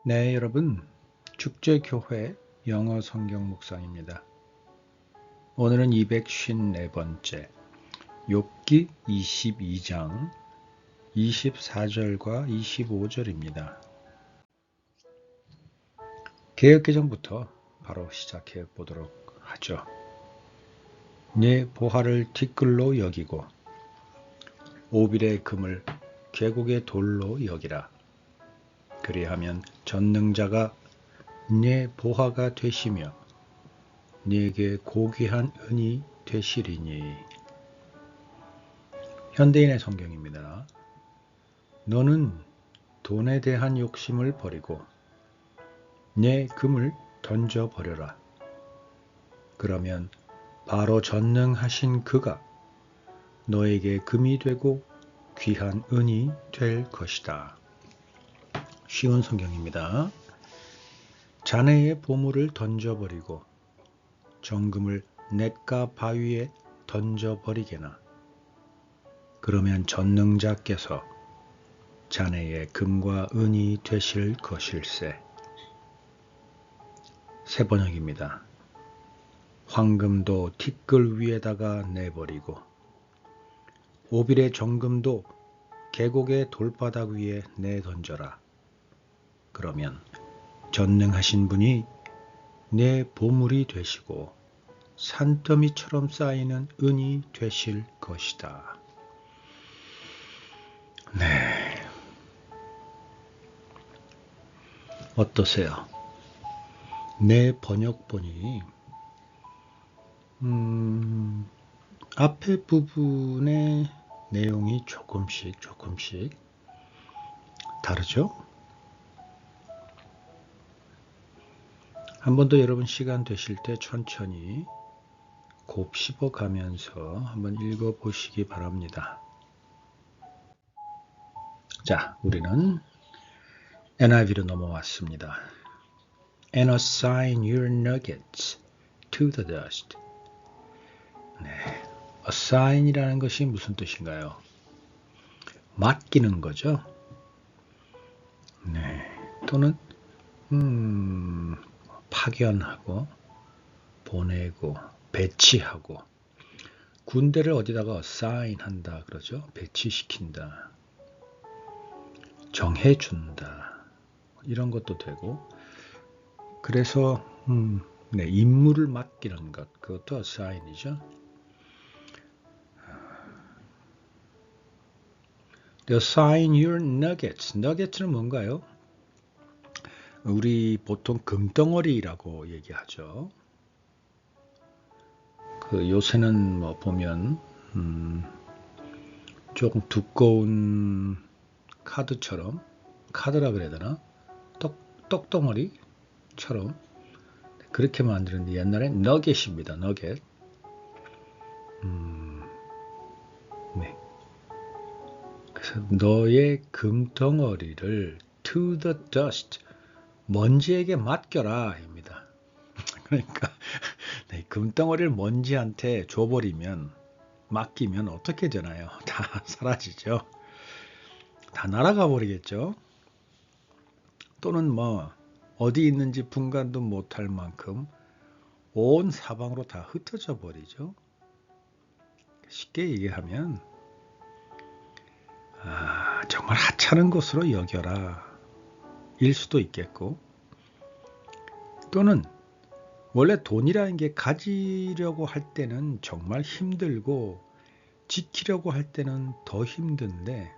네, 여러분. 축제교회 영어 성경 묵상입니다. 오늘은 254번째 욥기 22장 24절과 25절입니다. 개역 개정부터 바로 시작해 보도록 하죠. 내 보화를 티끌로 여기고 오빌의 금을 계곡의 돌로 여기라. 그리하면 전능자가 내 보화가 되시며 네게 고귀한 은이 되시리니. 현대인의 성경입니다. 너는 돈에 대한 욕심을 버리고 내 금을 던져버려라. 그러면 바로 전능하신 그가 너에게 금이 되고 귀한 은이 될 것이다. 쉬운 성경입니다. 자네의 보물을 던져버리고 정금을 냇가 바위에 던져버리게나. 그러면 전능자께서 자네의 금과 은이 되실 것일세. 새 번역입니다. 황금도 티끌 위에다가 내버리고 오빌의 정금도 계곡의 돌바닥 위에 내던져라. 그러면 전능하신 분이 내 보물이 되시고 산더미처럼 쌓이는 은이 되실 것이다. 네. 어떠세요? 내 번역본이 앞에 부분의 내용이 조금씩 다르죠? 한 번 더 여러분 시간 되실 때 천천히 곱씹어 가면서 한번 읽어 보시기 바랍니다. 자, 우리는 NIV로 넘어왔습니다. And assign your nuggets to the dust. 네, assign이라는 것이 무슨 뜻인가요? 맡기는 거죠. 네, 또는 파견하고 보내고 배치하고 군대를 어디다가 assign 한다 그러죠. 배치시킨다. 정해준다. 이런 것도 되고 그래서 네, 임무를 맡기는 것 그것도 assign이죠. Assign your nuggets. nuggets는 뭔가요? 우리 보통 금덩어리라고 얘기하죠. 그 요새는 뭐 보면 조금 두꺼운 카드처럼 카드라 그래야 되나? 떡덩어리처럼 그렇게 만드는데 옛날엔 너겟입니다. 너겟. 네. 그래서 너의 금덩어리를 to the dust 먼지에게 맡겨라 입니다. 그러니까 네, 금덩어리를 먼지한테 줘버리면 맡기면 어떻게 되나요? 다 사라지죠. 다 날아가 버리겠죠. 또는 뭐 어디 있는지 분간도 못할 만큼 온 사방으로 다 흩어져 버리죠. 쉽게 얘기하면 정말 하찮은 것으로 여겨라 일 수도 있겠고, 또는 원래 돈이라는 게 가지려고 할 때는 정말 힘들고 지키려고 할 때는 더 힘든데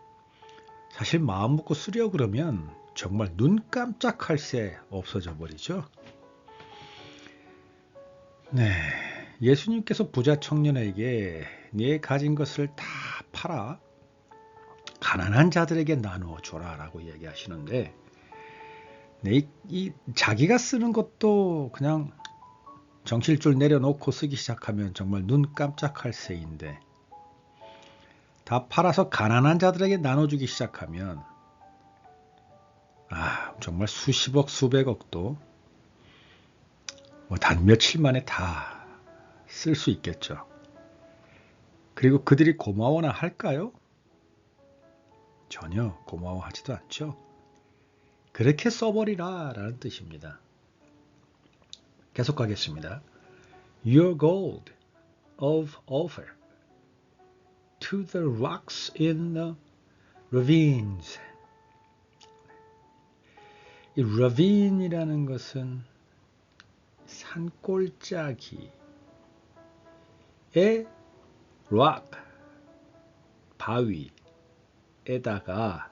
사실 마음 먹고 쓰려고 그러면 정말 눈 깜짝할 새 없어져 버리죠. 네, 예수님께서 부자 청년에게 네 가진 것을 다 팔아 가난한 자들에게 나누어 줘라 라고 얘기하시는데 이 자기가 쓰는 것도 그냥 정실줄 내려놓고 쓰기 시작하면 정말 눈 깜짝할 새인데 다 팔아서 가난한 자들에게 나눠주기 시작하면 정말 수십억 수백억도 뭐 단 며칠 만에 다 쓸 수 있겠죠. 그리고 그들이 고마워나 할까요? 전혀 고마워하지도 않죠. 그렇게 써버리라 라는 뜻입니다. 계속 가겠습니다. Your gold of offer to the rocks in the ravines. 이 ravine이라는 것은 산골짜기에 rock, 바위에다가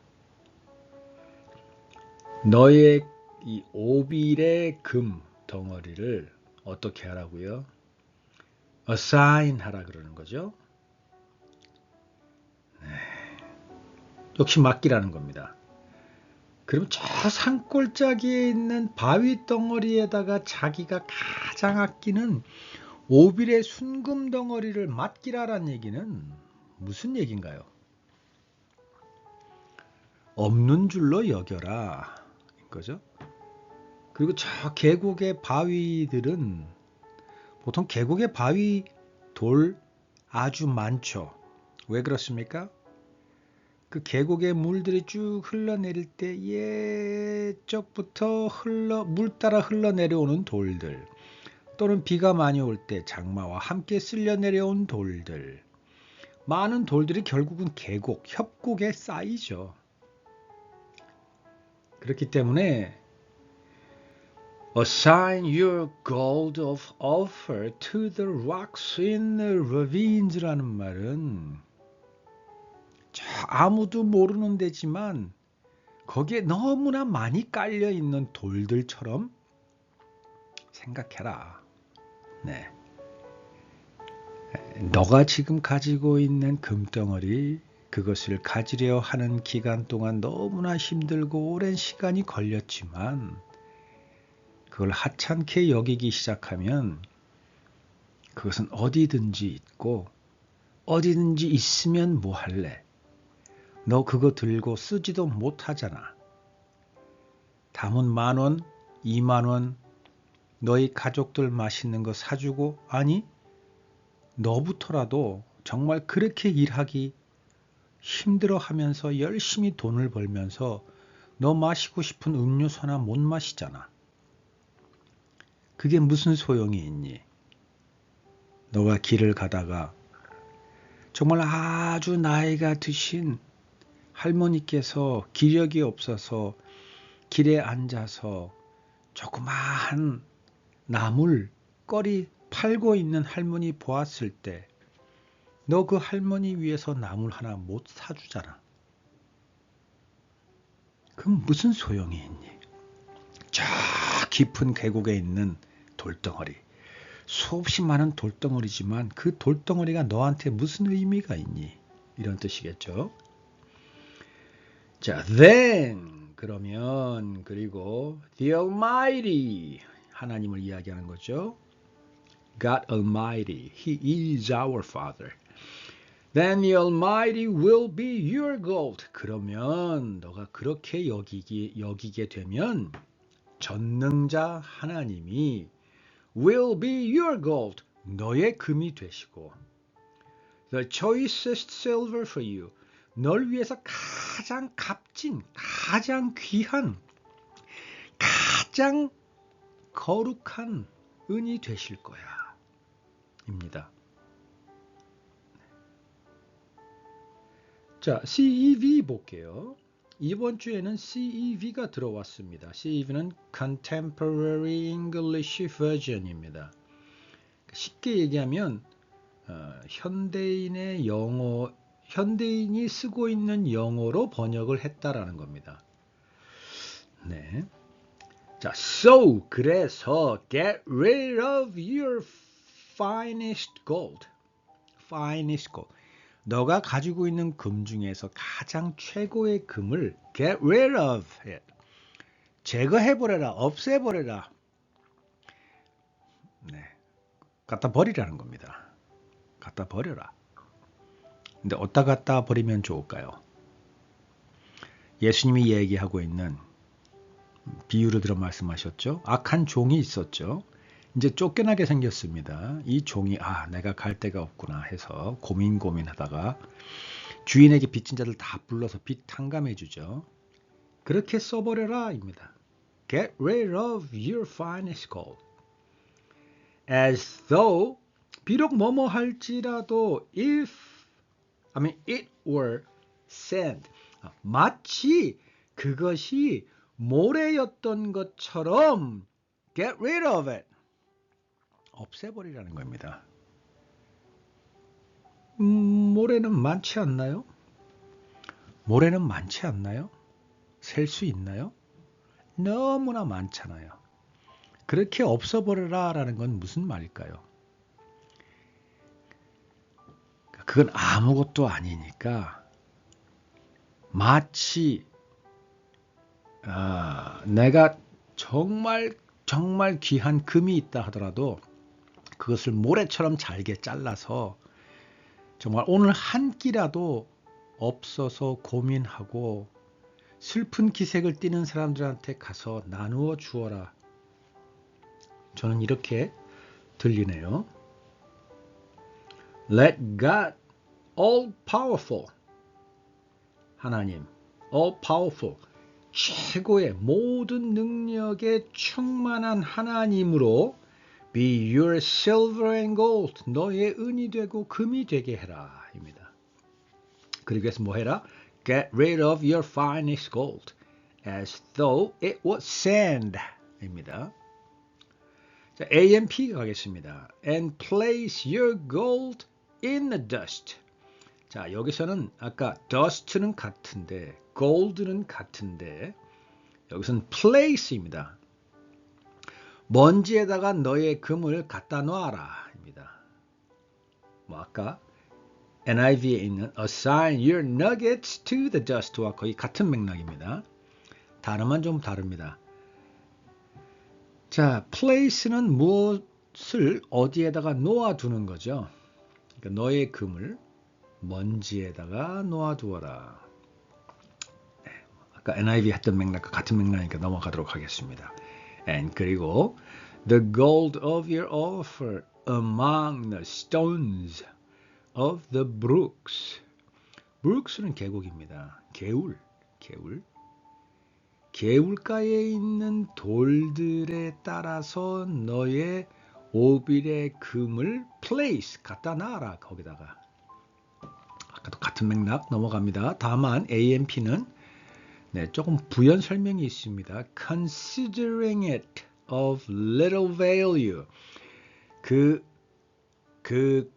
너의 이 오빌의 금 덩어리를 어떻게 하라고요? assign 하라 그러는 거죠. 네. 역시 맡기라는 겁니다. 그럼 저 산골짜기에 있는 바위 덩어리에다가 자기가 가장 아끼는 오빌의 순금 덩어리를 맡기라란 얘기는 무슨 얘기인가요? 없는 줄로 여겨라 거죠. 그리고 저 계곡의 바위들은 보통 계곡의 바위 돌 아주 많죠. 왜 그렇습니까? 그 계곡의 물들이 쭉 흘러내릴 때 예적부터 물 따라 흘러내려오는 돌들, 또는 비가 많이 올 때 장마와 함께 쓸려 내려온 돌들, 많은 돌들이 결국은 계곡, 협곡에 쌓이죠. 그렇기 때문에 assign your gold of offer to the rocks in the ravines라는 말은 아무도 모르는 데지만 거기에 너무나 많이 깔려 있는 돌들처럼 생각해라. 네. 너가 지금 가지고 있는 금덩어리, 그것을 가지려 하는 기간 동안 너무나 힘들고 오랜 시간이 걸렸지만 그걸 하찮게 여기기 시작하면 그것은 어디든지 있고 어디든지 있으면 뭐 할래? 너 그거 들고 쓰지도 못하잖아. 담은 10,000원, 20,000원 너희 가족들 맛있는 거 사주고, 아니 너부터라도 정말 그렇게 일하기 힘들어하면서 열심히 돈을 벌면서 너 마시고 싶은 음료수나 못 마시잖아. 그게 무슨 소용이 있니? 너가 길을 가다가 정말 아주 나이가 드신 할머니께서 기력이 없어서 길에 앉아서 조그마한 나물 꺼리 팔고 있는 할머니 보았을 때 너 그 할머니 위해서 나물 하나 못 사주잖아. 그럼 무슨 소용이 있니? 저 깊은 계곡에 있는 돌덩어리, 수없이 많은 돌덩어리지만 그 돌덩어리가 너한테 무슨 의미가 있니? 이런 뜻이겠죠. 자, then 그러면 그리고 the Almighty, 하나님을 이야기하는 거죠. God Almighty, He is our Father. Then the Almighty will be your gold. 그러면 너가 그렇게 여기게 되면 전능자 하나님이 will be your gold, 너의 금이 되시고, the choicest silver for you, 널 위해서 가장 값진, 가장 귀한, 가장 거룩한 은이 되실 거야 입니다. 자, CEV 볼게요. 이번 주에는 CEV가 들어왔습니다. CEV는 Contemporary English Version입니다. 쉽게 얘기하면 현대인이 쓰고 있는 영어로 번역을 했다라는 겁니다. 네. 자, so 그래서 get rid of your finest gold. finest gold. 너가 가지고 있는 금 중에서 가장 최고의 금을 get rid of it. 제거해버려라, 없애버려라. 네. 갖다 버리라는 겁니다. 갖다 버려라. 근데 어디다 갖다 버리면 좋을까요? 예수님이 얘기하고 있는 비유를 들어 말씀하셨죠. 악한 종이 있었죠. 이제 쫓겨나게 생겼습니다. 이 종이 내가 갈 데가 없구나 해서 고민하다가 주인에게 빚진 자들 다 불러서 빚 탕감해 주죠. 그렇게 써버려라 입니다. Get rid of your finest gold. As though 비록 뭐뭐 할지라도 it were sand. 마치 그것이 모래였던 것처럼 get rid of it. 없애버리라는 겁니다. 모래는 많지 않나요? 모래는 많지 않나요? 셀 수 있나요? 너무나 많잖아요. 그렇게 없어버려라 라는 건 무슨 말일까요? 그건 아무것도 아니니까 마치 내가 정말 귀한 금이 있다 하더라도 그것을 모래처럼 잘게 잘라서 정말 오늘 한 끼라도 없어서 고민하고 슬픈 기색을 띠는 사람들한테 가서 나누어 주어라. 저는 이렇게 들리네요. Let God, all powerful, 하나님, all powerful, 최고의 모든 능력에 충만한 하나님으로 be your silver and gold, 너의 은이 되고 금이 되게 해라 입니다. 그리고 해서 뭐 해라? Get rid of your finest gold as though it was sand 입니다. 자, A and P 가겠습니다. And place your gold in the dust. 자, 여기서는 아까 dust는 같은데 gold는 같은데 여기서는 place입니다. 먼지에다가 너의 금을 갖다 놓아라 입니다. 뭐 아까 NIV에 있는 assign your nuggets to the dust와 거의 같은 맥락입니다. 단어만 좀 다릅니다. 자, place는 무엇을 어디에다가 놓아두는 거죠. 그러니까 너의 금을 먼지에다가 놓아두어라. 네, 아까 NIV 했던 맥락과 같은 맥락이니까 넘어가도록 하겠습니다. And 그리고 the gold of your offer among the stones of the brooks. brooks는 계곡입니다. 개울가에 있는 돌들에 따라서 너의 오빌의 금을 place 갖다 놔라 거기다가. 아까도 같은 맥락 넘어갑니다. 다만 AMP는 네, 조금 부연 설명이 있습니다. Considering it of little value. 그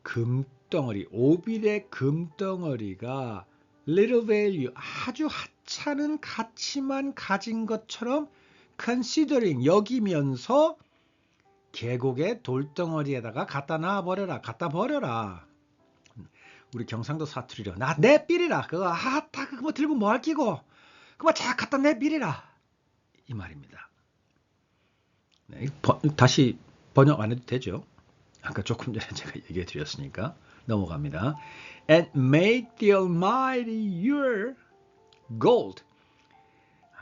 금덩어리, 오빌의 금덩어리가 little value, 아주 하찮은 가치만 가진 것처럼 considering, 여기면서 계곡의 돌덩어리에다가 갖다 놔버려라, 갖다 버려라. 우리 경상도 사투리로 나 내 삘이라, 그거 다 그거 들고 뭐 할 끼고 그거 잘 갖다 내밀이라 이 말입니다. 네, 다시 번역 안 해도 되죠? 아까 조금 전에 제가 얘기해 드렸으니까 넘어갑니다. And make the Almighty your gold.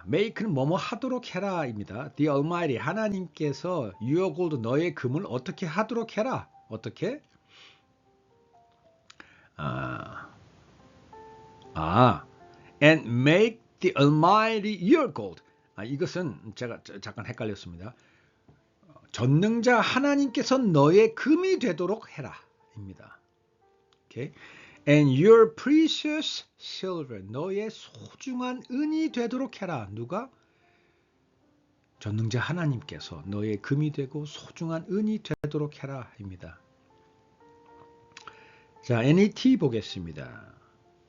make는 뭐뭐 하도록 해라입니다. The Almighty, 하나님께서 your gold, 너의 금을 어떻게 하도록 해라. 어떻게? And make the Almighty your gold. 이것은 제가 잠깐 헷갈렸습니다. 전능자 하나님께서 너의 금이 되도록 해라 입니다. Okay? And your precious silver, 너의 소중한 은이 되도록 해라. 누가? 전능자 하나님께서 너의 금이 되고 소중한 은이 되도록 해라 입니다. 자, NET 보겠습니다.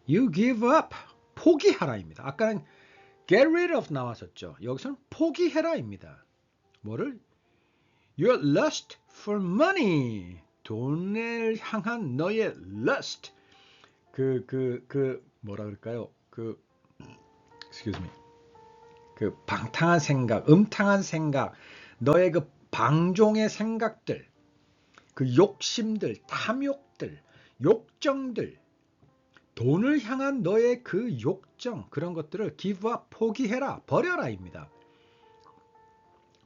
You give up, 포기하라입니다. 아까는 get rid of 나왔었죠. 여기서는 포기해라입니다. 뭐를? Your lust for money, 돈을 향한 너의 lust, 뭐라 그럴까요? excuse me, 그 방탕한 생각, 음탕한 생각, 너의 그 방종의 생각들, 그 욕심들, 탐욕들, 욕정들, 돈을 향한 너의 그 욕정, 그런 것들을 give up, 포기해라, 버려라입니다.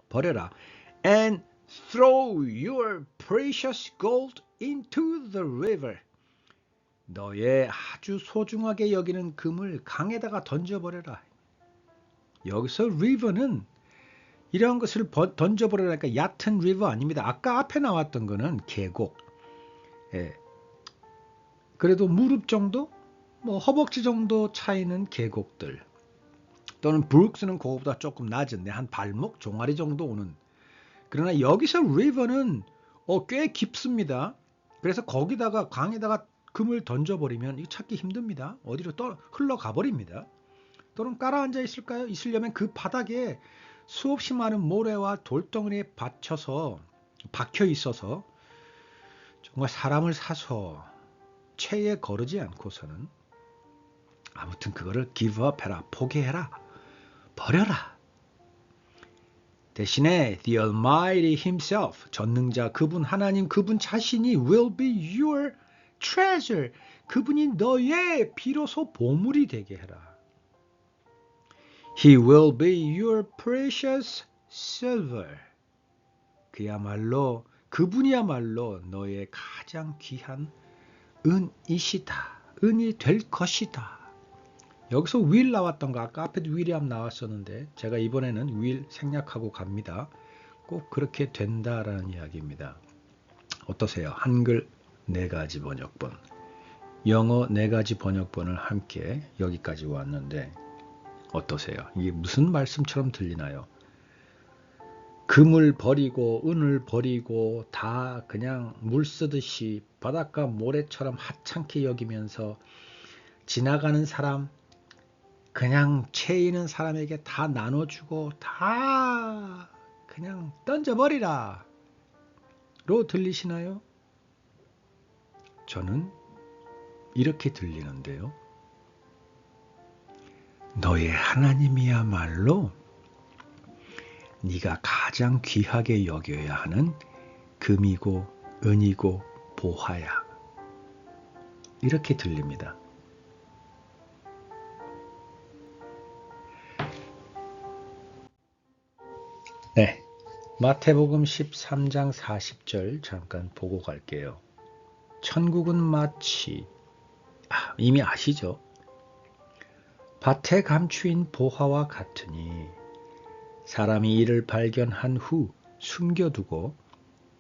버려라. And throw your precious gold into the river. 너의 아주 소중하게 여기는 금을 강에다가 던져버려라. 여기서 river는 이런 것을 던져버리니까 얕은 river 아닙니다. 아까 앞에 나왔던 거는 계곡. 예. 그래도 무릎 정도? 뭐 허벅지 정도 차이는 계곡들. 또는 브룩스는 그거보다 조금 낮은데 한 발목 종아리 정도 오는. 그러나 여기서 river는 꽤 깊습니다. 그래서 거기다가 강에다가 금을 던져버리면 이거 찾기 힘듭니다. 어디로 흘러가 버립니다. 또는 깔아앉아 있을까요? 있으려면 그 바닥에 수없이 많은 모래와 돌덩이에 박혀 있어서 정말 사람을 사서 체에 거르지 않고서는 아무튼 그거를 give up 해라, 포기해라, 버려라. 대신에 the Almighty Himself, 전능자 그분 하나님 그분 자신이 will be your treasure, 그분이 너의 비로소 보물이 되게 해라. He will be your precious silver. 그분이야말로 너의 가장 귀한 은이시다. 은이 될 것이다. 여기서 will 나왔던 거 아까 앞에도 will이 나왔었는데 제가 이번에는 will 생략하고 갑니다. 꼭 그렇게 된다라는 이야기입니다. 어떠세요? 한글 4가지 번역본, 영어 4가지 번역본을 함께 여기까지 왔는데 어떠세요? 이게 무슨 말씀처럼 들리나요? 금을 버리고 은을 버리고 다 그냥 물 쓰듯이 바닷가 모래처럼 하찮게 여기면서 지나가는 사람, 그냥 채 있는 사람에게 다 나눠주고 다 그냥 던져버리라 로 들리시나요? 저는 이렇게 들리는데요. 너의 하나님이야말로 네가 가장 귀하게 여겨야 하는 금이고 은이고 보화야. 이렇게 들립니다. 네, 마태복음 13장 40절 잠깐 보고 갈게요. 천국은 마치 이미 아시죠? 밭에 감추인 보화와 같으니 사람이 이를 발견한 후 숨겨두고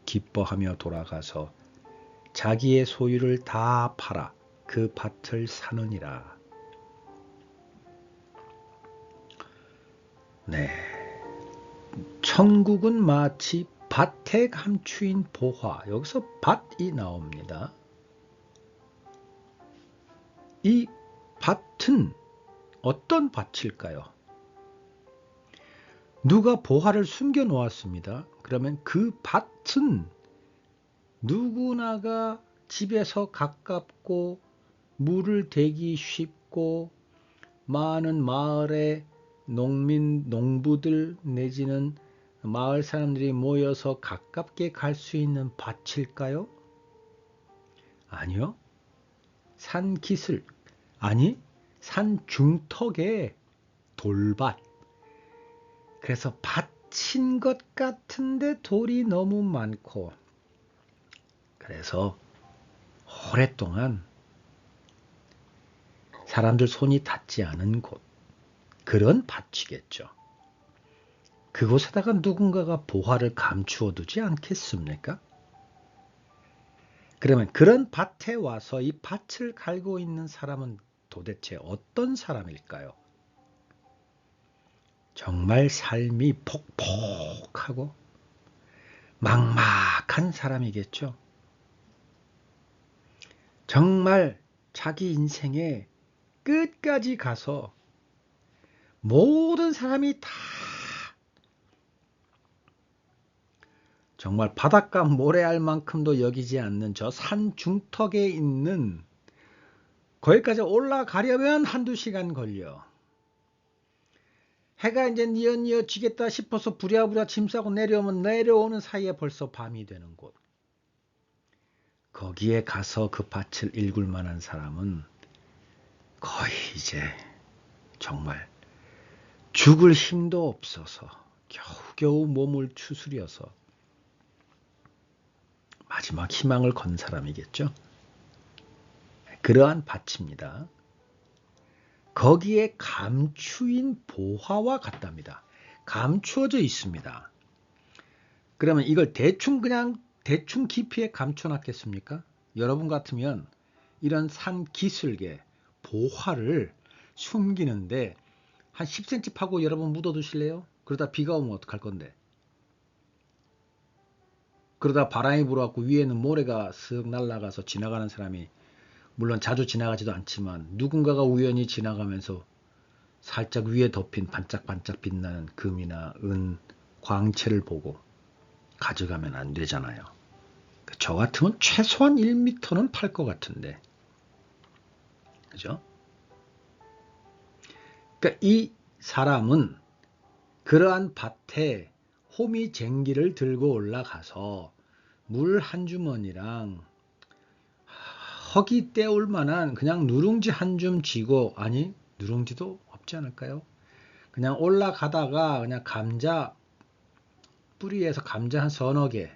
기뻐하며 돌아가서 자기의 소유를 다 팔아 그 밭을 사느니라. 네, 천국은 마치 밭에 감추인 보화. 여기서 밭이 나옵니다. 이 밭은 어떤 밭일까요? 누가 보화를 숨겨 놓았습니다. 그러면 그 밭은 누구나가 집에서 가깝고 물을 대기 쉽고 많은 마을의 농부들 내지는 마을 사람들이 모여서 가깝게 갈 수 있는 밭일까요? 아니요. 산 기슭, 산 중턱의 돌밭. 그래서 밭인 것 같은데 돌이 너무 많고, 그래서 오랫동안 사람들 손이 닿지 않은 곳, 그런 밭이겠죠. 그곳에다가 누군가가 보화를 감추어 두지 않겠습니까? 그러면 그런 밭에 와서 이 밭을 갈고 있는 사람은 도대체 어떤 사람일까요? 정말 삶이 폭폭하고 막막한 사람이겠죠. 정말 자기 인생의 끝까지 가서 모든 사람이 다 정말 바닷가 모래알 만큼도 여기지 않는 저 산 중턱에 있는 거기까지 올라가려면 1-2시간 걸려. 해가 이제 뉘엿뉘엿 지겠다 싶어서 부랴부랴 짐 싸고 내려오는 사이에 벌써 밤이 되는 곳. 거기에 가서 그 밭을 일굴 만한 사람은 거의 이제 정말 죽을 힘도 없어서 겨우겨우 몸을 추스려서 마지막 희망을 건 사람이겠죠. 그러한 밭입니다. 거기에 감추인 보화와 같답니다. 감추어져 있습니다. 그러면 이걸 그냥 대충 깊이에 감춰놨겠습니까? 여러분 같으면 이런 산 기슭에 보화를 숨기는데 한 10cm 파고 여러분 묻어두실래요? 그러다 비가 오면 어떡할 건데? 그러다 바람이 불어갖고 위에는 모래가 쓱 날아가서 지나가는 사람이, 물론 자주 지나가지도 않지만 누군가가 우연히 지나가면서 살짝 위에 덮인 반짝반짝 빛나는 금이나 은, 광채를 보고 가져가면 안 되잖아요. 저 같으면 최소한 1m는 팔 것 같은데. 그죠? 그러니까 이 사람은 그러한 밭에 호미쟁기를 들고 올라가서 물 한 주머니랑 허기 때울 만한 그냥 누룽지 한 줌 쥐고, 아니 누룽지도 없지 않을까요? 그냥 올라가다가 그냥 감자 뿌리에서 감자 한 서너 개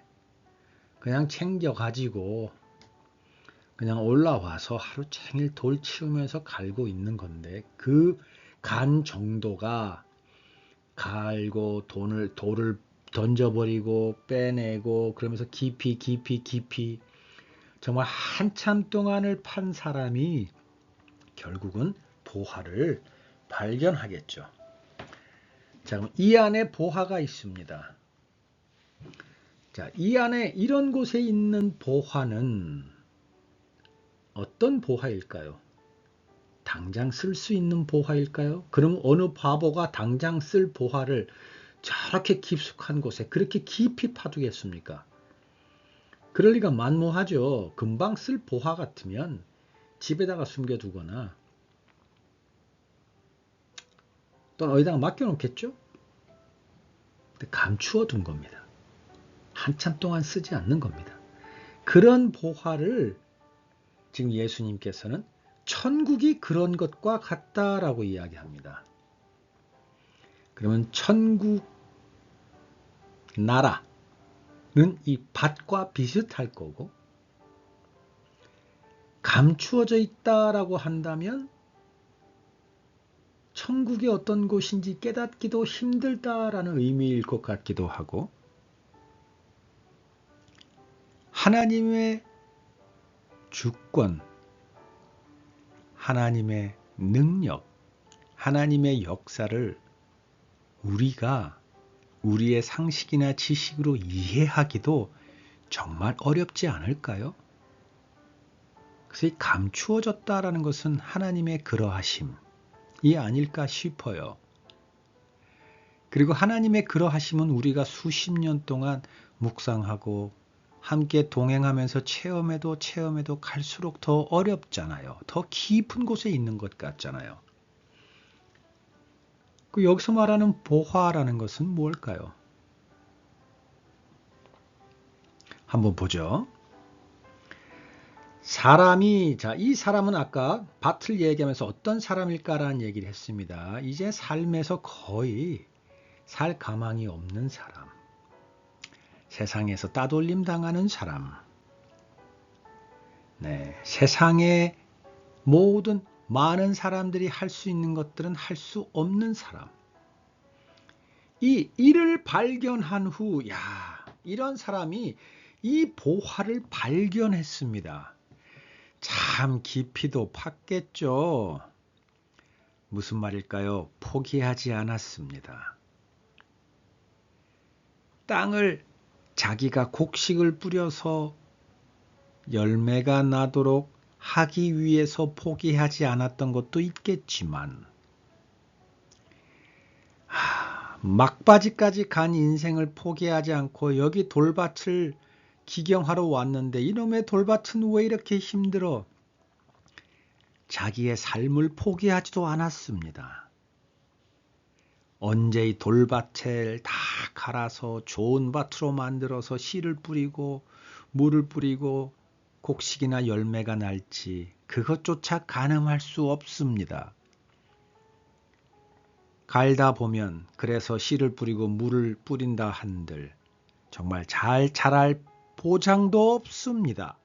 그냥 챙겨 가지고 그냥 올라와서 하루 종일 돌 치우면서 갈고 있는 건데, 그 간 정도가 갈고 돌을 던져버리고 빼내고 그러면서 깊이 정말 한참 동안을 판 사람이 결국은 보화를 발견하겠죠. 자, 그럼 이 안에 보화가 있습니다. 자, 이 안에 이런 곳에 있는 보화는 어떤 보화일까요? 당장 쓸 수 있는 보화일까요? 그럼 어느 바보가 당장 쓸 보화를 저렇게 깊숙한 곳에 그렇게 깊이 파두겠습니까? 그럴 리가 만무하죠. 금방 쓸 보화 같으면 집에다가 숨겨두거나 또는 어디다가 맡겨놓겠죠? 근데 감추어 둔 겁니다. 한참 동안 쓰지 않는 겁니다. 그런 보화를 지금 예수님께서는 천국이 그런 것과 같다라고 이야기합니다. 그러면 천국 나라는 이 밭과 비슷할 거고, 감추어져 있다라고 한다면 천국이 어떤 곳인지 깨닫기도 힘들다라는 의미일 것 같기도 하고, 하나님의 주권, 하나님의 능력, 하나님의 역사를 우리가 우리의 상식이나 지식으로 이해하기도 정말 어렵지 않을까요? 그래서 이 감추어졌다라는 것은 하나님의 그러하심이 아닐까 싶어요. 그리고 하나님의 그러하심은 우리가 수십 년 동안 묵상하고 함께 동행하면서 체험해도 갈수록 더 어렵잖아요. 더 깊은 곳에 있는 것 같잖아요. 그 여기서 말하는 보화라는 것은 뭘까요? 한번 보죠. 이 사람은 아까 밭을 얘기하면서 어떤 사람일까라는 얘기를 했습니다. 이제 삶에서 거의 살 가망이 없는 사람, 세상에서 따돌림 당하는 사람, 세상의 모든 많은 사람들이 할 수 있는 것들은 할 수 없는 사람. 이 일을 발견한 후, 이런 사람이 이 보화를 발견했습니다. 참 깊이도 팠겠죠. 무슨 말일까요? 포기하지 않았습니다. 땅을 자기가 곡식을 뿌려서 열매가 나도록 하기 위해서 포기하지 않았던 것도 있겠지만, 막바지까지 간 인생을 포기하지 않고 여기 돌밭을 기경하러 왔는데 이놈의 돌밭은 왜 이렇게 힘들어? 자기의 삶을 포기하지도 않았습니다. 언제 이 돌밭을 다 갈아서 좋은 밭으로 만들어서 씨를 뿌리고 물을 뿌리고 곡식이나 열매가 날지 그것조차 가늠할 수 없습니다. 갈다 보면 그래서 씨를 뿌리고 물을 뿌린다 한들 정말 잘 자랄 보장도 없습니다.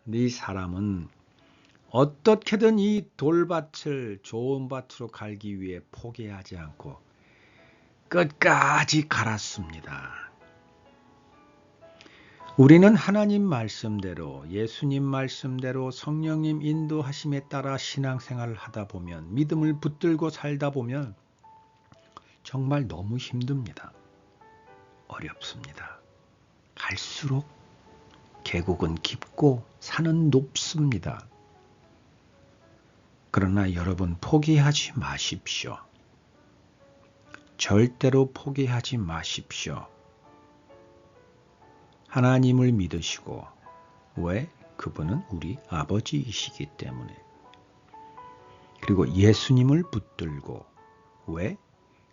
이 사람은 어떻게든 이 돌밭을 좋은 밭으로 갈기 위해 포기하지 않고 끝까지 갈았습니다. 우리는 하나님 말씀대로, 예수님 말씀대로 성령님 인도하심에 따라 신앙생활을 하다 보면, 믿음을 붙들고 살다 보면 정말 너무 힘듭니다. 어렵습니다. 갈수록 계곡은 깊고 산은 높습니다. 그러나 여러분, 포기하지 마십시오. 절대로 포기하지 마십시오. 하나님을 믿으시고, 왜? 그분은 우리 아버지이시기 때문에. 그리고 예수님을 붙들고, 왜?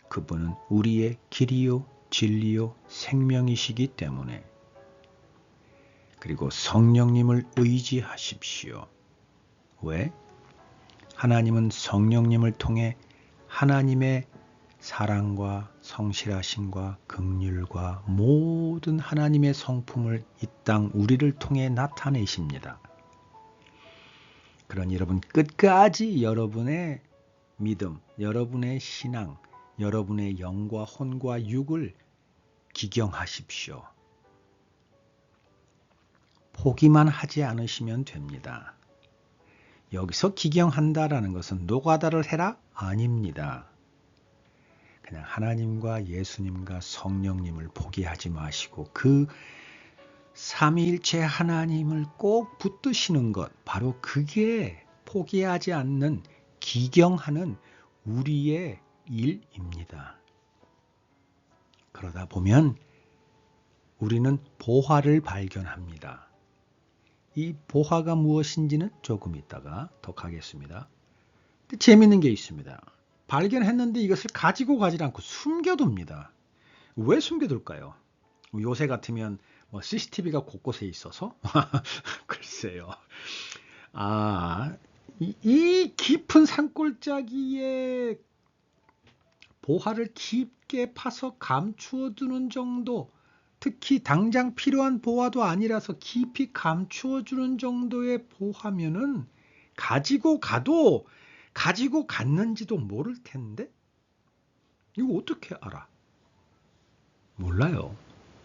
그분은 우리의 길이요 진리요 생명이시기 때문에. 그리고 성령님을 의지하십시오. 왜? 하나님은 성령님을 통해 하나님의 사랑과 성실하심과 긍휼과 모든 하나님의 성품을 이 땅 우리를 통해 나타내십니다. 그러니 여러분, 끝까지 여러분의 믿음, 여러분의 신앙, 여러분의 영과 혼과 육을 기경하십시오. 포기만 하지 않으시면 됩니다. 여기서 기경한다라는 것은 노가다를 해라? 아닙니다. 그냥 하나님과 예수님과 성령님을 포기하지 마시고 그 삼위일체 하나님을 꼭 붙드시는 것, 바로 그게 포기하지 않는, 기경하는 우리의 일입니다. 그러다 보면 우리는 보화를 발견합니다. 이 보화가 무엇인지는 조금 있다가 더 가겠습니다. 근데 재미있는 게 있습니다. 발견했는데 이것을 가지고 가지 않고 숨겨둡니다. 왜 숨겨둘까요? 요새 같으면 CCTV가 곳곳에 있어서 글쎄요. 이 깊은 산골짜기에 보화를 깊게 파서 감추어 두는 정도, 특히 당장 필요한 보화도 아니라서 깊이 감추어 주는 정도의 보화면은 가지고 가도 가지고 갔는지도 모를 텐데? 이거 어떻게 알아? 몰라요.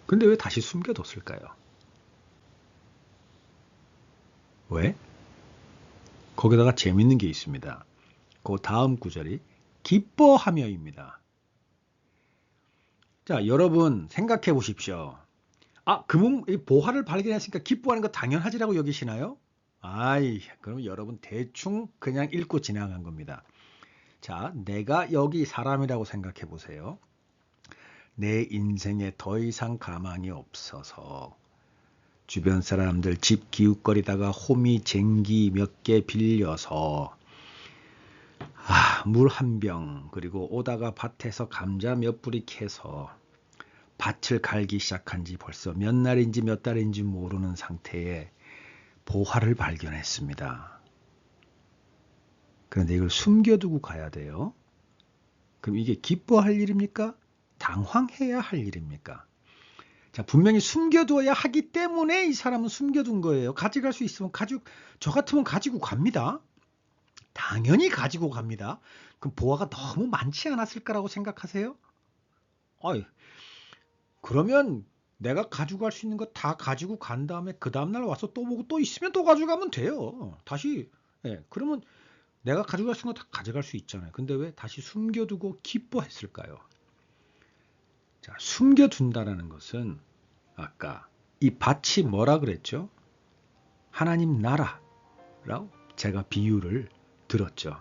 근데 왜 다시 숨겨뒀을까요? 왜? 거기다가 재밌는 게 있습니다. 그 다음 구절이 기뻐하며입니다. 자, 여러분 생각해 보십시오. 이 보화를 발견했으니까 기뻐하는 거 당연하지라고 여기시나요? 그럼 여러분 대충 그냥 읽고 지나간 겁니다. 자, 내가 여기 사람이라고 생각해 보세요. 내 인생에 더 이상 가망이 없어서 주변 사람들 집 기웃거리다가 호미 쟁기 몇 개 빌려서 물 한 병, 그리고 오다가 밭에서 감자 몇 뿌리 캐서 밭을 갈기 시작한 지 벌써 몇 날인지 몇 달인지 모르는 상태에 보화를 발견했습니다. 그런데 이걸 숨겨두고 가야 돼요. 그럼 이게 기뻐할 일입니까? 당황해야 할 일입니까? 자, 분명히 숨겨두어야 하기 때문에 이 사람은 숨겨둔 거예요. 가져갈 수 있으면 저 같으면 가지고 갑니다. 당연히 가지고 갑니다. 그럼 보화가 너무 많지 않았을 거라고 생각하세요? 그러면 내가 가져갈 수 있는 거 다 가지고 간 다음에 그 다음날 와서 또 보고 또 있으면 또 가져가면 돼요. 다시. 그러면 내가 가져갈 수 있는 거 다 가져갈 수 있잖아요. 근데 왜 다시 숨겨두고 기뻐했을까요? 자, 숨겨둔다라는 것은 아까 이 밭이 뭐라 그랬죠? 하나님 나라라고 제가 비유를 들었죠.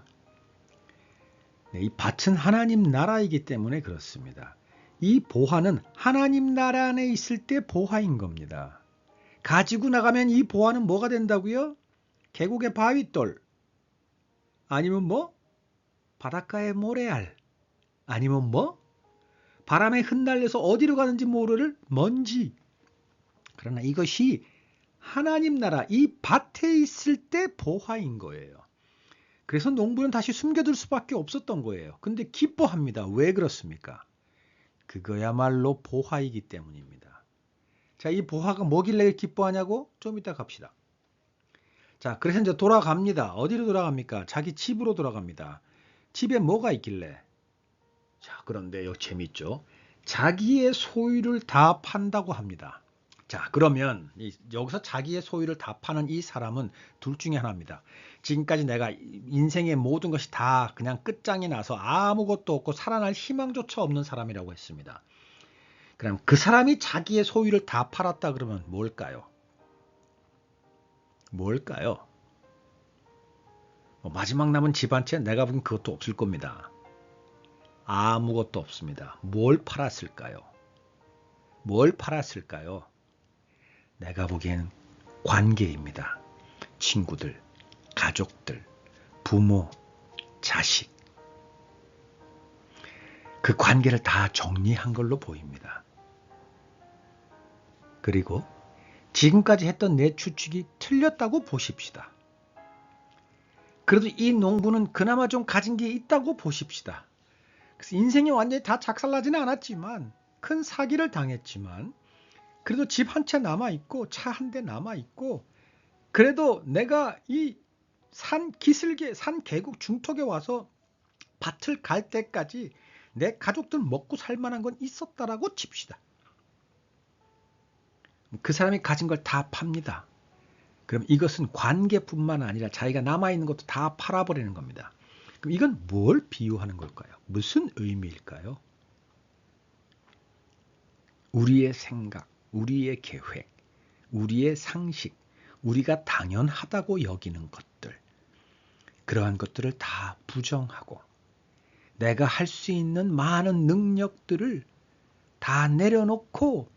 이 밭은 하나님 나라이기 때문에 그렇습니다. 이 보화는 하나님 나라 안에 있을 때 보화인 겁니다. 가지고 나가면 이 보화는 뭐가 된다고요? 계곡의 바위돌, 아니면 바닷가의 모래알, 아니면 바람에 흩날려서 어디로 가는지 모를 먼지. 그러나 이것이 하나님 나라, 이 밭에 있을 때 보화인 거예요. 그래서 농부는 다시 숨겨둘 수밖에 없었던 거예요. 근데 기뻐합니다. 왜 그렇습니까? 그거야말로 보화이기 때문입니다. 자, 이 보화가 뭐길래 기뻐하냐고? 좀 이따 갑시다. 자, 그래서 이제 돌아갑니다. 어디로 돌아갑니까? 자기 집으로 돌아갑니다. 집에 뭐가 있길래? 자, 그런데 여기 재밌죠? 자기의 소유를 다 판다고 합니다. 자, 그러면 여기서 자기의 소유를 다 파는 이 사람은 둘 중에 하나입니다. 지금까지 내가 인생의 모든 것이 다 그냥 끝장이 나서 아무것도 없고 살아날 희망조차 없는 사람이라고 했습니다. 그럼 그 사람이 자기의 소유를 다 팔았다 그러면 뭘까요? 뭘까요? 마지막 남은 집 한 채 내가 보기엔 그것도 없을 겁니다. 아무것도 없습니다. 뭘 팔았을까요? 뭘 팔았을까요? 내가 보기엔 관계입니다. 친구들, 가족들, 부모, 자식. 그 관계를 다 정리한 걸로 보입니다. 그리고 지금까지 했던 내 추측이 틀렸다고 보십시다. 그래도 이 농부는 그나마 좀 가진 게 있다고 보십시다. 그래서 인생이 완전히 다 작살나지는 않았지만, 큰 사기를 당했지만, 그래도 집 한 채 남아있고 차 한 대 남아있고, 그래도 내가 이 산 기슭에, 산 계곡 중턱에 와서 밭을 갈 때까지 내 가족들 먹고 살 만한 건 있었다라고 칩시다. 그 사람이 가진 걸 다 팝니다. 그럼 이것은 관계뿐만 아니라 자기가 남아있는 것도 다 팔아버리는 겁니다. 그럼 이건 뭘 비유하는 걸까요? 무슨 의미일까요? 우리의 생각, 우리의 계획, 우리의 상식, 우리가 당연하다고 여기는 것들, 그러한 것들을 다 부정하고 내가 할 수 있는 많은 능력들을 다 내려놓고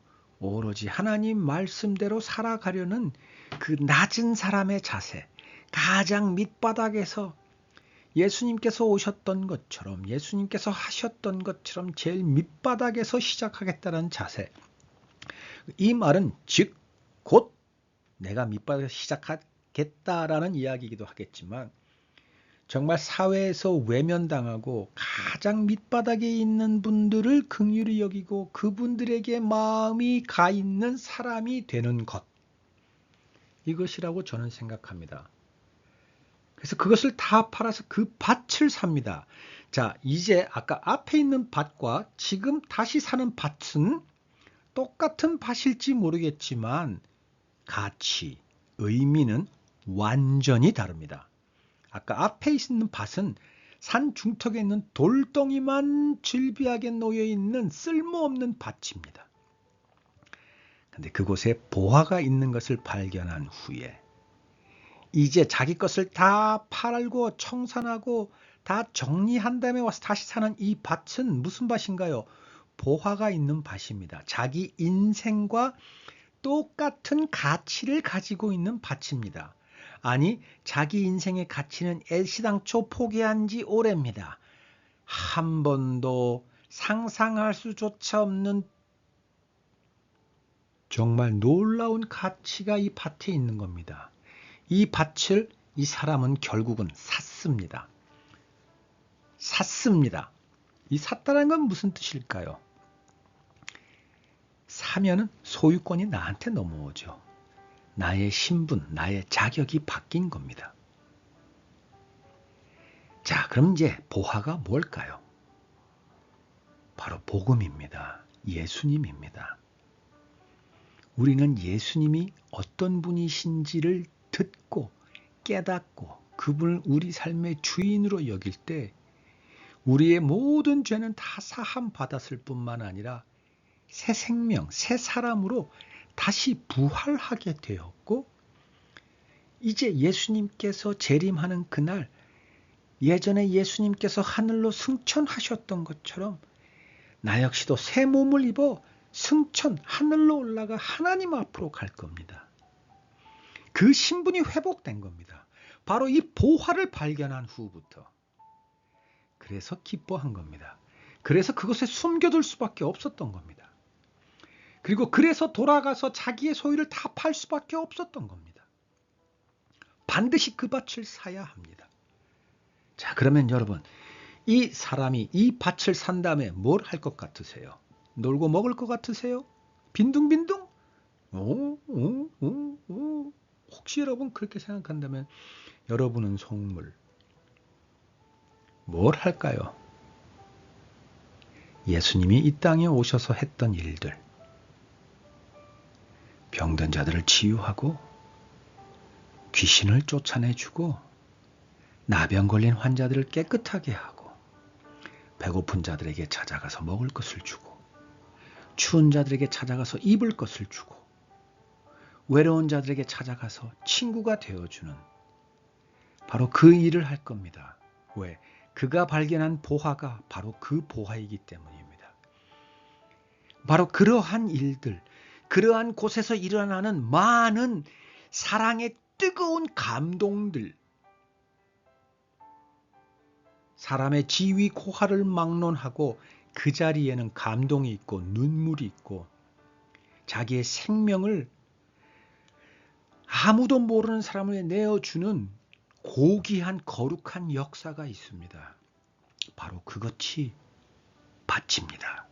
오로지 하나님 말씀대로 살아가려는 그 낮은 사람의 자세, 가장 밑바닥에서 예수님께서 오셨던 것처럼, 예수님께서 하셨던 것처럼 제일 밑바닥에서 시작하겠다는 자세. 이 말은 즉 곧 내가 밑바닥에서 시작하겠다라는 이야기이기도 하겠지만, 정말 사회에서 외면당하고 가장 밑바닥에 있는 분들을 긍휼히 여기고 그분들에게 마음이 가 있는 사람이 되는 것, 이것이라고 저는 생각합니다. 그래서 그것을 다 팔아서 그 밭을 삽니다. 자, 이제 아까 앞에 있는 밭과 지금 다시 사는 밭은 똑같은 밭일지 모르겠지만 가치, 의미는 완전히 다릅니다. 아까 앞에 있는 밭은 산 중턱에 있는 돌덩이만 질비하게 놓여있는 쓸모없는 밭입니다. 근데 그곳에 보화가 있는 것을 발견한 후에 이제 자기 것을 다 팔고 청산하고 다 정리한 다음에 와서 다시 사는 이 밭은 무슨 밭인가요? 보화가 있는 밭입니다. 자기 인생과 똑같은 가치를 가지고 있는 밭입니다. 아니, 자기 인생의 가치는 애시당초 포기한 지 오래입니다. 한 번도 상상할 수조차 없는 정말 놀라운 가치가 이 밭에 있는 겁니다. 이 밭을 이 사람은 결국은 샀습니다. 샀습니다. 이 샀다는 건 무슨 뜻일까요? 사면은 소유권이 나한테 넘어오죠. 나의 신분, 나의 자격이 바뀐 겁니다. 자, 그럼 이제 보화가 뭘까요? 바로 복음입니다. 예수님입니다. 우리는 예수님이 어떤 분이신지를 듣고 깨닫고 그분을 우리 삶의 주인으로 여길 때 우리의 모든 죄는 다 사함 받았을 뿐만 아니라 새 생명, 새 사람으로 다시 부활하게 되었고, 이제 예수님께서 재림하는 그날, 예전에 예수님께서 하늘로 승천하셨던 것처럼 나 역시도 새 몸을 입어 승천, 하늘로 올라가 하나님 앞으로 갈 겁니다. 그 신분이 회복된 겁니다. 바로 이 보화를 발견한 후부터. 그래서 기뻐한 겁니다. 그래서 그것에 숨겨둘 수밖에 없었던 겁니다. 그리고 그래서 돌아가서 자기의 소유를 다 팔 수밖에 없었던 겁니다. 반드시 그 밭을 사야 합니다. 자, 그러면 여러분, 이 사람이 이 밭을 산 다음에 뭘 할 것 같으세요? 놀고 먹을 것 같으세요? 빈둥빈둥? 혹시 여러분 그렇게 생각한다면 여러분은 속물 뭘 할까요? 예수님이 이 땅에 오셔서 했던 일들, 병든 자들을 치유하고 귀신을 쫓아내주고 나병 걸린 환자들을 깨끗하게 하고 배고픈 자들에게 찾아가서 먹을 것을 주고 추운 자들에게 찾아가서 입을 것을 주고 외로운 자들에게 찾아가서 친구가 되어주는 바로 그 일을 할 겁니다. 왜? 그가 발견한 보화가 바로 그 보화이기 때문입니다. 바로 그러한 일들, 그러한 곳에서 일어나는 많은 사랑의 뜨거운 감동들, 사람의 지위 고하를 막론하고 그 자리에는 감동이 있고 눈물이 있고 자기의 생명을 아무도 모르는 사람을 내어주는 고귀한 거룩한 역사가 있습니다. 바로 그것이 밭입니다.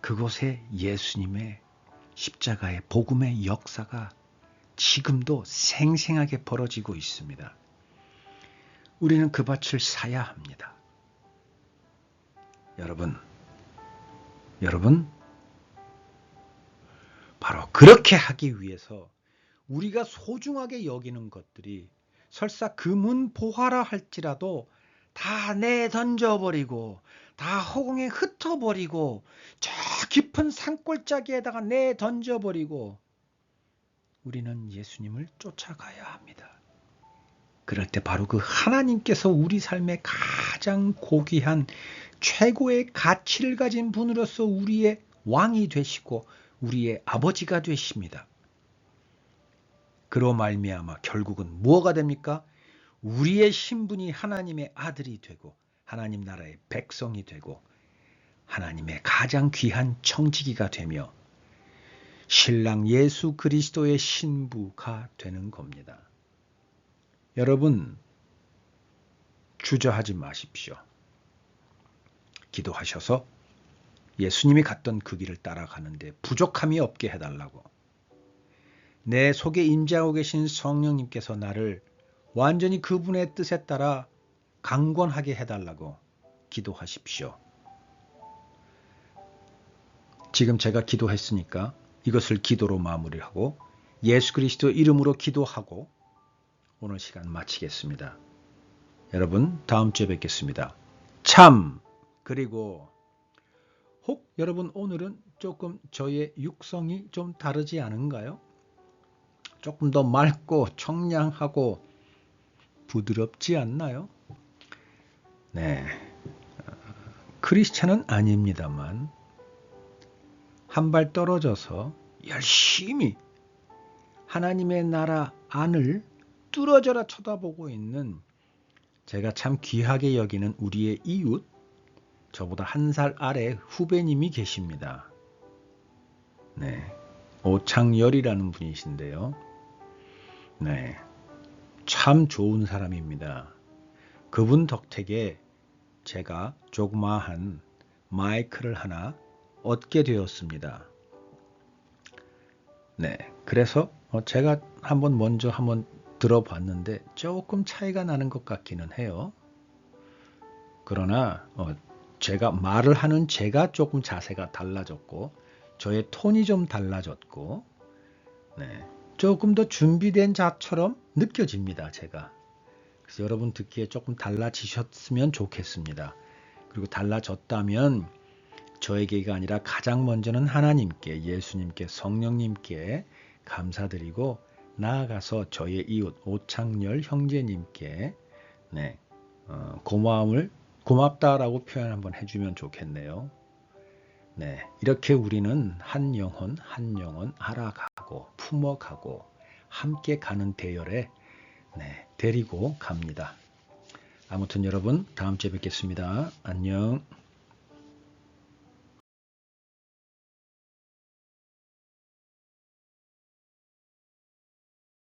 그곳에 예수님의 십자가의 복음의 역사가 지금도 생생하게 벌어지고 있습니다. 우리는 그 밭을 사야 합니다. 여러분, 바로 그렇게 하기 위해서 우리가 소중하게 여기는 것들이 설사 금은 보화라 할지라도 다 내던져버리고 다 허공에 흩어버리고 저 깊은 산골짜기에다가 내던져버리고 우리는 예수님을 쫓아가야 합니다. 그럴 때 바로 그 하나님께서 우리 삶의 가장 고귀한 최고의 가치를 가진 분으로서 우리의 왕이 되시고 우리의 아버지가 되십니다. 그로 말미암아 결국은 무엇가 됩니까? 우리의 신분이 하나님의 아들이 되고 하나님 나라의 백성이 되고 하나님의 가장 귀한 청지기가 되며 신랑 예수 그리스도의 신부가 되는 겁니다. 여러분, 주저하지 마십시오. 기도하셔서 예수님이 갔던 그 길을 따라가는데 부족함이 없게 해달라고, 내 속에 임재하고 계신 성령님께서 나를 완전히 그분의 뜻에 따라 강권하게 해달라고 기도하십시오. 지금 제가 기도했으니까 이것을 기도로 마무리하고 예수 그리스도 이름으로 기도하고 오늘 시간 마치겠습니다. 여러분, 다음 주에 뵙겠습니다. 참, 그리고 혹 여러분 오늘은 조금 저의 육성이 좀 다르지 않은가요? 조금 더 맑고 청량하고 부드럽지 않나요? 네, 크리스찬은 아닙니다만 한 발 떨어져서 열심히 하나님의 나라 안을 뚫어져라 쳐다보고 있는 제가 참 귀하게 여기는 우리의 이웃, 저보다 한 살 아래 후배님이 계십니다. 네, 오창열이라는 분이신데요. 네, 참 좋은 사람입니다. 그분 덕택에 제가 조그마한 마이크를 하나 얻게 되었습니다. 네, 그래서 제가 먼저 한번 들어봤는데 조금 차이가 나는 것 같기는 해요. 그러나 제가 말을 하는 제가 조금 자세가 달라졌고 저의 톤이 좀 달라졌고, 네, 조금 더 준비된 자처럼 느껴집니다. 제가. 그래서 여러분 듣기에 조금 달라지셨으면 좋겠습니다. 그리고 달라졌다면 저에게가 아니라 가장 먼저는 하나님께, 예수님께, 성령님께 감사드리고 나아가서 저의 이웃 오창열 형제님께 네, 고맙다라고 표현 한번 해주면 좋겠네요. 네, 이렇게 우리는 한 영혼 한 영혼 알아가고 품어가고 함께 가는 대열에 네, 데리고 갑니다. 아무튼 여러분 다음 주에 뵙겠습니다. 안녕.